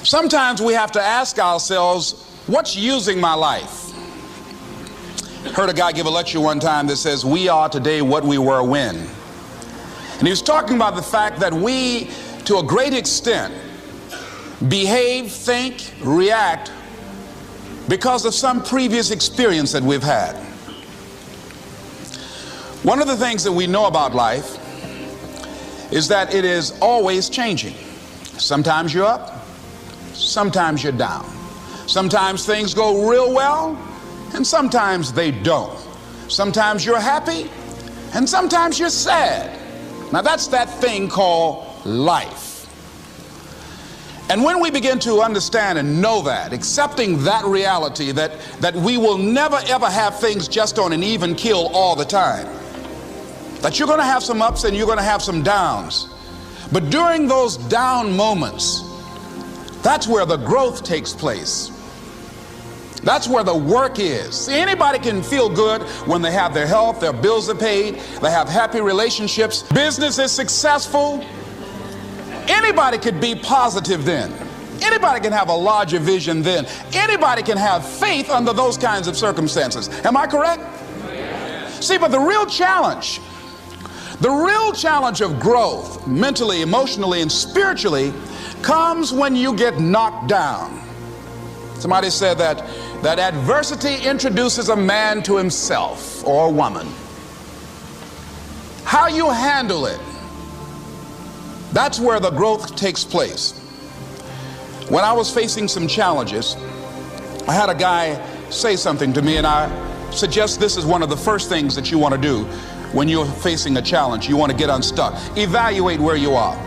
Sometimes we have to ask ourselves, what's using my life? Heard a guy give a lecture one time that says, we are today what we were when. And he was talking about the fact that we, to a great extent, behave, think, react because of some previous experience that we've had. One of the things that we know about life is that it is always changing. Sometimes you're up, sometimes you're down. Sometimes things go real well, and sometimes they don't. Sometimes you're happy, and sometimes you're sad. Now that's that thing called life. And when we begin to understand and know that, accepting that reality that we will never ever have things just on an even keel all the time, that you're going to have some ups and you're going to have some downs, but during those down moments, that's where the growth takes place. That's where the work is. See, anybody can feel good when they have their health, their bills are paid, they have happy relationships, business is successful. Anybody could be positive then. Anybody can have a larger vision then. Anybody can have faith under those kinds of circumstances. Am I correct? See, but the real challenge of growth, mentally, emotionally, and spiritually, comes when you get knocked down. Somebody said that adversity introduces a man to himself or a woman. How you handle it, that's where the growth takes place. When I was facing some challenges, I had a guy say something to me, and I suggest this is one of the first things that you want to do when you're facing a challenge. You want to get unstuck. Evaluate where you are.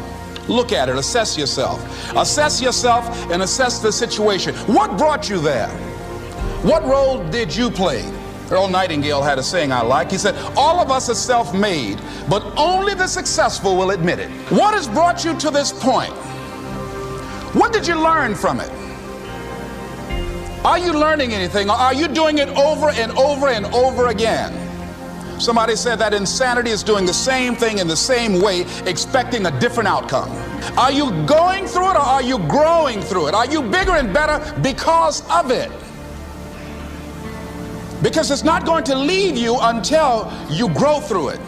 Look at it, assess yourself. Assess yourself and assess the situation. What brought you there? What role did you play? Earl Nightingale had a saying I like. He said, all of us are self-made, but only the successful will admit it. What has brought you to this point? What did you learn from it? Are you learning anything, or are you doing it over and over and over again? Somebody said that insanity is doing the same thing in the same way, expecting a different outcome. Are you going through it, or are you growing through it? Are you bigger and better because of it? Because it's not going to leave you until you grow through it.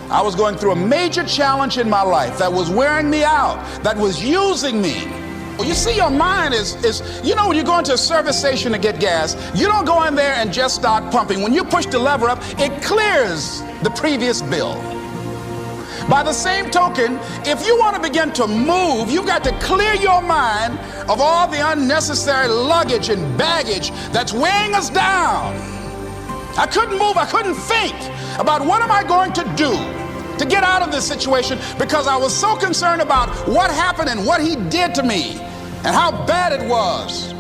I was going through a major challenge in my life that was wearing me out, that was using me. Well, you see, your mind is, you know, when you go into a service station to get gas, you don't go in there and just start pumping. When you push the lever up, it clears the previous bill. By the same token, if you want to begin to move, you've got to clear your mind of all the unnecessary luggage and baggage that's weighing us down. I couldn't move, I couldn't think about what am I going to do to get out of this situation, because I was so concerned about what happened and what he did to me and how bad it was.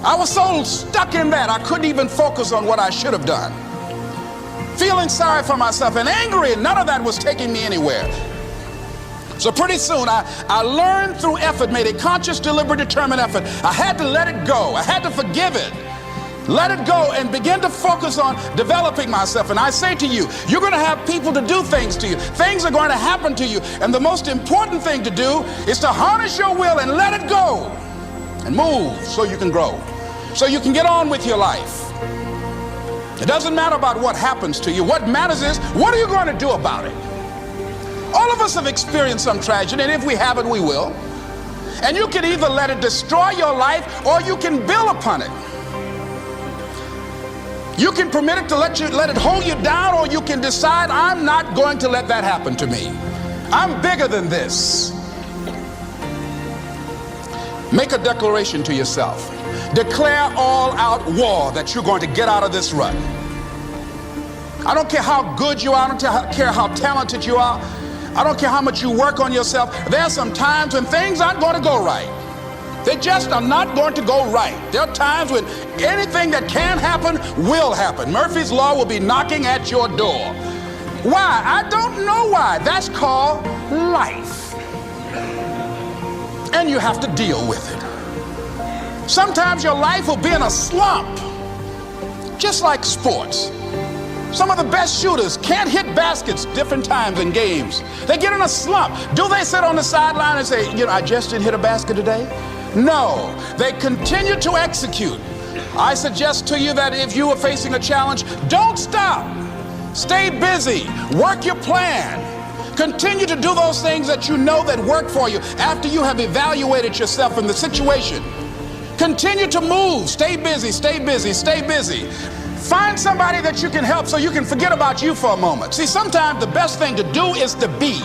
I was so stuck in that I couldn't even focus on what I should have done. Feeling sorry for myself and angry, and none of that was taking me anywhere. So pretty soon I learned through effort, made a conscious, deliberate, determined effort. I had to let it go. I had to forgive it. Let it go and begin to focus on developing myself. And I say to you, you're going to have people to do things to you. Things are going to happen to you. And the most important thing to do is to harness your will and let it go and move so you can grow, so you can get on with your life. It doesn't matter about what happens to you. What matters is, what are you going to do about it? All of us have experienced some tragedy, and if we haven't, we will. And you can either let it destroy your life, or you can build upon it. You can permit it to let it hold you down, or you can decide, I'm not going to let that happen to me. I'm bigger than this. Make a declaration to yourself. Declare all out war that you're going to get out of this rut. I don't care how good you are. I don't care how talented you are. I don't care how much you work on yourself. There are some times when things aren't going to go right. They just are not going to go right. There are times when anything that can happen will happen. Murphy's Law will be knocking at your door. Why? I don't know why. That's called life. And you have to deal with it. Sometimes your life will be in a slump, just like sports. Some of the best shooters can't hit baskets different times in games. They get in a slump. Do they sit on the sideline and say, you know, I just didn't hit a basket today? No, they continue to execute. I suggest to you that if you are facing a challenge, don't stop. Stay busy. Work your plan. Continue to do those things that you know that work for you after you have evaluated yourself in the situation. Continue to move. Stay busy, stay busy, stay busy. Find somebody that you can help so you can forget about you for a moment. See, sometimes the best thing to do is to be.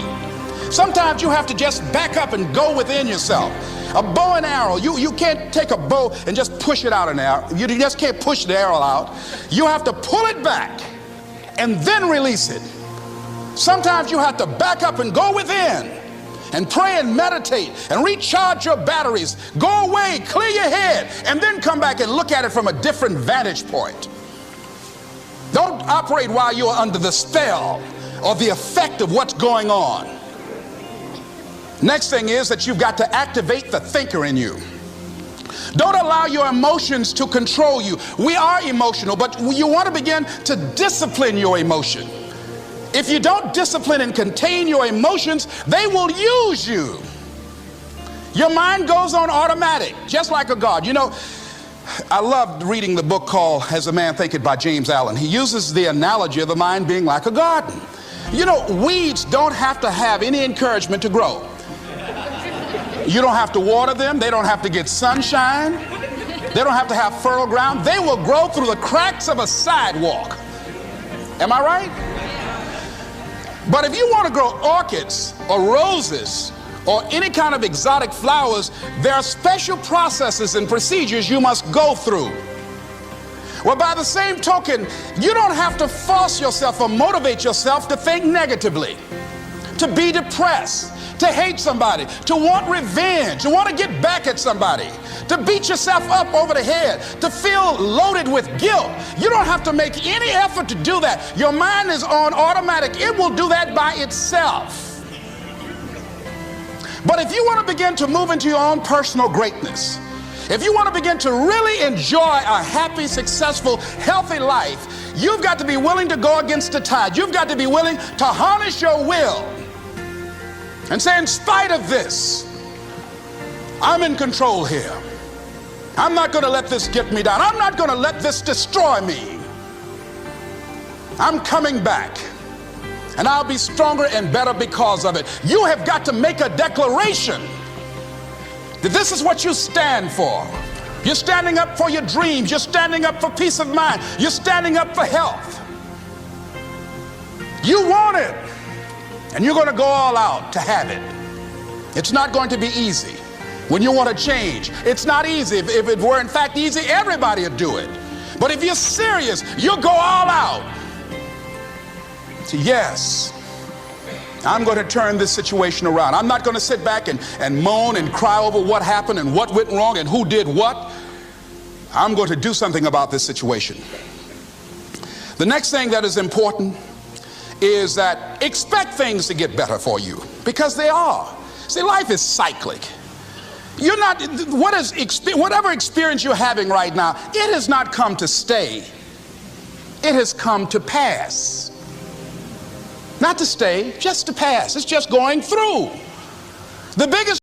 Sometimes you have to just back up and go within yourself. A bow and arrow, you can't take a bow and just push it out an arrow. You just can't push the arrow out. You have to pull it back and then release it. Sometimes you have to back up and go within and pray and meditate and recharge your batteries. Go away, clear your head, and then come back and look at it from a different vantage point. Don't operate while you're under the spell or the effect of what's going on. Next thing is that you've got to activate the thinker in you. Don't allow your emotions to control you. We are emotional, but you want to begin to discipline your emotion. If you don't discipline and contain your emotions, they will use you. Your mind goes on automatic, just like a guard. You know, I loved reading the book called As a Man Thinketh by James Allen. He uses the analogy of the mind being like a garden. You know, weeds don't have to have any encouragement to grow. You don't have to water them. They don't have to get sunshine. They don't have to have fertile ground. They will grow through the cracks of a sidewalk. Am I right? But if you want to grow orchids or roses or any kind of exotic flowers, there are special processes and procedures you must go through. Well, by the same token, you don't have to force yourself or motivate yourself to think negatively, to be depressed, to hate somebody, to want revenge, to want to get back at somebody, to beat yourself up over the head, to feel loaded with guilt. You don't have to make any effort to do that. Your mind is on automatic. It will do that by itself. But if you want to begin to move into your own personal greatness, if you want to begin to really enjoy a happy, successful, healthy life, you've got to be willing to go against the tide. You've got to be willing to harness your will and say, in spite of this, I'm in control here. I'm not going to let this get me down. I'm not going to let this destroy me. I'm coming back, and I'll be stronger and better because of it. You have got to make a declaration that this is what you stand for. You're standing up for your dreams. You're standing up for peace of mind. You're standing up for health. You want it, and you're going to go all out to have it. It's not going to be easy. When you want to change, it's not easy. If it were in fact easy, everybody would do it. But if you're serious, you'll go all out. So yes, I'm going to turn this situation around. I'm not going to sit back and moan and cry over what happened and what went wrong and who did what. I'm going to do something about this situation. The next thing that is important is that expect things to get better for you, because they are. See, life is cyclic. You're not, whatever experience you're having right now, it has not come to stay. It has come to pass. Not to stay, just to pass. It's just going through. The biggest